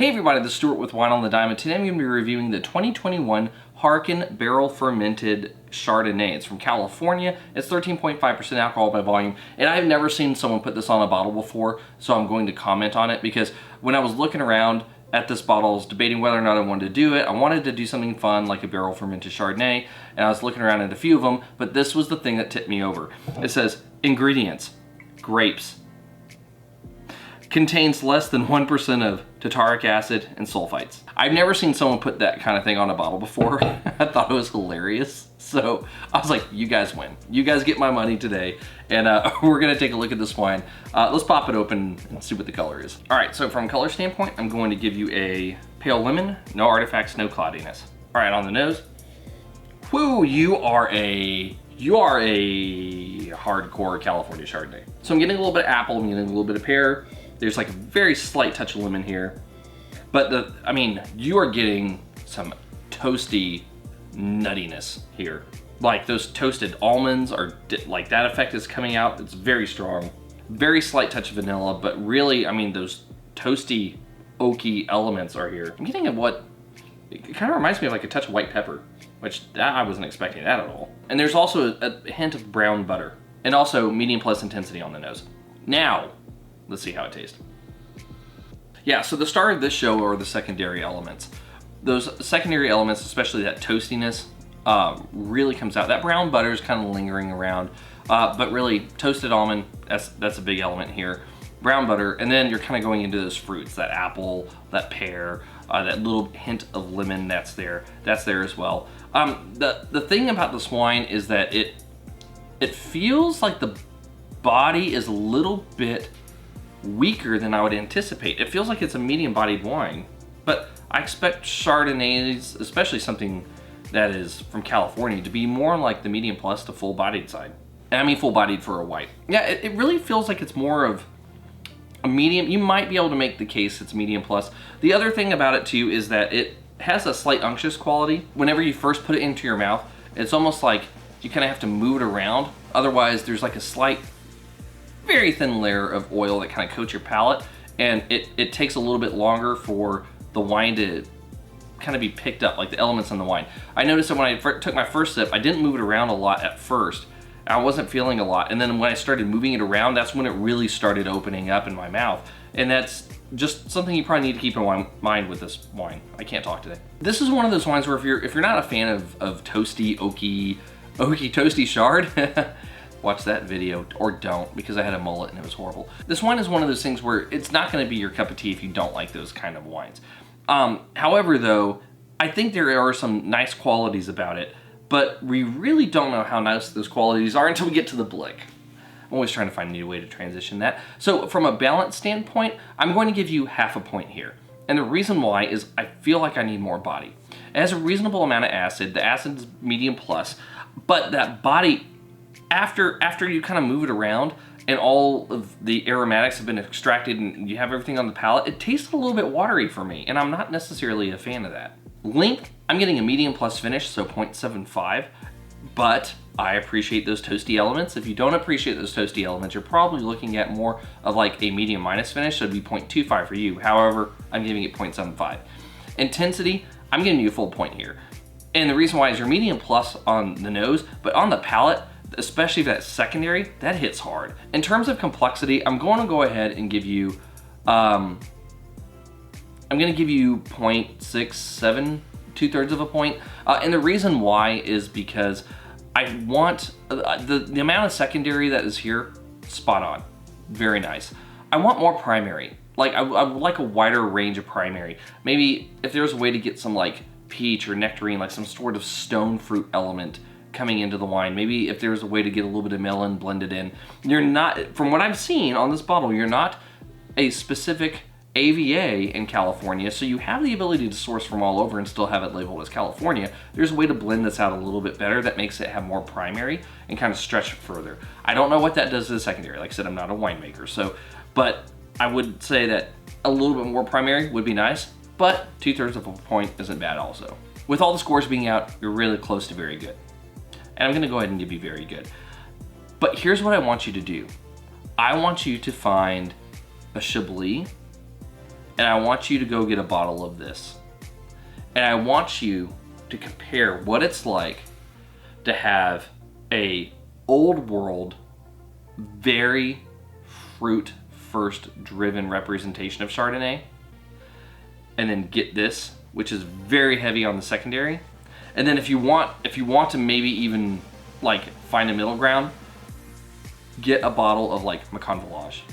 Hey everybody, this is Stuart with Wine on the Diamond. Today I'm going to be reviewing the 2021 Harken Barrel Fermented Chardonnay. It's from California. It's 13.5% alcohol by volume, and I've never seen someone put this on a bottle before, so I'm going to comment on it because when I was looking around at this bottle, I was debating whether or not I wanted to do it. I wanted to do something fun like a barrel fermented Chardonnay, and I was looking around at a few of them, but this was the thing that tipped me over. It says, ingredients, grapes. Contains less than 1% of tartaric acid and sulfites. I've never seen someone put that kind of thing on a bottle before. I thought it was hilarious. So I was like, you guys win. You guys get my money today. And we're gonna take a look at this wine. Let's pop it open and see what the color is. All right, so from a color standpoint, I'm going to give you a pale lemon, no artifacts, no cloudiness. All right, on the nose. Whoo, you are a hardcore California Chardonnay. So I'm getting a little bit of apple, I'm getting a little bit of pear. There's like a very slight touch of lemon here. But you are getting some toasty nuttiness here. Like those toasted almonds are, like that effect is coming out. It's very strong. Very slight touch of vanilla, but really, those toasty, oaky elements are here. I'm getting it kind of reminds me of like a touch of white pepper, which I wasn't expecting that at all. And there's also a hint of brown butter and also medium plus intensity on the nose. Now, let's see how it tastes. Yeah, so the star of this show are the secondary elements. Those secondary elements, especially that toastiness, really comes out. That brown butter is kind of lingering around, but really toasted almond, that's a big element here. Brown butter, and then you're kind of going into those fruits, that apple, that pear, that little hint of lemon that's there as well. The thing about this wine is that it feels like the body is a little bit weaker than I would anticipate. It feels like it's a medium-bodied wine, but I expect Chardonnays, especially something that is from California, to be more like the medium plus to full-bodied side. And I mean full-bodied for a white. Yeah, it really feels like it's more of a medium. You might be able to make the case it's medium plus. The other thing about it too is that it has a slight unctuous quality. Whenever you first put it into your mouth, it's almost like you kind of have to move it around. Otherwise, there's like a slight, very thin layer of oil that kind of coats your palate, and it takes a little bit longer for the wine to kind of be picked up, like the elements in the wine. I noticed that when I took my first sip, I didn't move it around a lot at first. I wasn't feeling a lot, and then when I started moving it around, that's when it really started opening up in my mouth. And that's just something you probably need to keep in mind with this wine. I can't talk today. This is one of those wines where if you're not a fan of toasty, oaky toasty Chard, watch that video, or don't, because I had a mullet and it was horrible. This wine is one of those things where it's not gonna be your cup of tea if you don't like those kind of wines. However though, I think there are some nice qualities about it, but we really don't know how nice those qualities are until we get to the blick. I'm always trying to find a new way to transition that. So from a balance standpoint, I'm going to give you half a point here. And the reason why is I feel like I need more body. It has a reasonable amount of acid. The acid is medium plus, but that body, after you kind of move it around and all of the aromatics have been extracted and you have everything on the palate, it tastes a little bit watery for me, and I'm not necessarily a fan of that. Length, I'm getting a medium plus finish, so 0.75, but I appreciate those toasty elements. If you don't appreciate those toasty elements, you're probably looking at more of like a medium minus finish, so it'd be 0.25 for you. However, I'm giving it 0.75. Intensity, I'm giving you a full point here. And the reason why is you're medium plus on the nose, but on the palate, especially that secondary, that hits hard. In terms of complexity, I'm going to go ahead and give you, I'm going to give you 0.67, 2/3 of a point. And the reason why is because I want the amount of secondary that is here, spot on, very nice. I want more primary. Like I would like a wider range of primary. Maybe if there's a way to get some like peach or nectarine, like some sort of stone fruit element coming into the wine. Maybe if there's a way to get a little bit of melon blended in. You're not, from what I've seen on this bottle, you're not a specific AVA in California, so you have the ability to source from all over and still have it labeled as California. There's a way to blend this out a little bit better that makes it have more primary and kind of stretch it further. I don't know what that does to the secondary. Like I said, I'm not a winemaker, so, but I would say that a little bit more primary would be nice, but 2/3 of a point isn't bad also. With all the scores being out, you're really close to very good. And I'm gonna go ahead and give you very good. But here's what I want you to do. I want you to find a Chablis, and I want you to go get a bottle of this. And I want you to compare what it's like to have a old world, very fruit first driven representation of Chardonnay, and then get this, which is very heavy on the secondary. And then if you want to maybe even like find a middle ground, get a bottle of like Macon Village.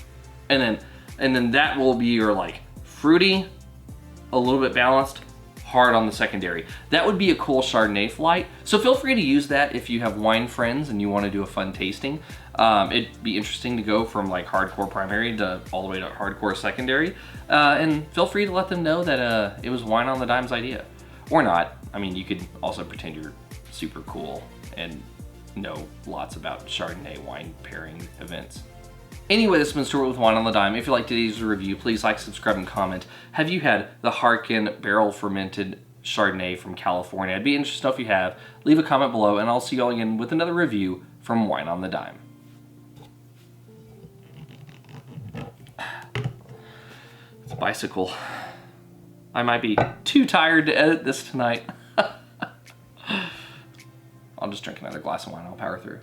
And then that will be your like fruity, a little bit balanced, hard on the secondary. That would be a cool Chardonnay flight. So feel free to use that if you have wine friends and you want to do a fun tasting. It'd be interesting to go from like hardcore primary to all the way to hardcore secondary. And feel free to let them know that it was Wine on the Dime's idea. Or not. I mean, you could also pretend you're super cool and know lots about Chardonnay wine pairing events. Anyway, this has been Stuart with Wine on the Dime. If you liked today's review, please like, subscribe, and comment. Have you had the Harken Barrel Fermented Chardonnay from California? I'd be interested to know if you have. Leave a comment below, and I'll see you all again with another review from Wine on the Dime. It's a bicycle. I might be too tired to edit this tonight. I'll just drink another glass of wine. I'll power through.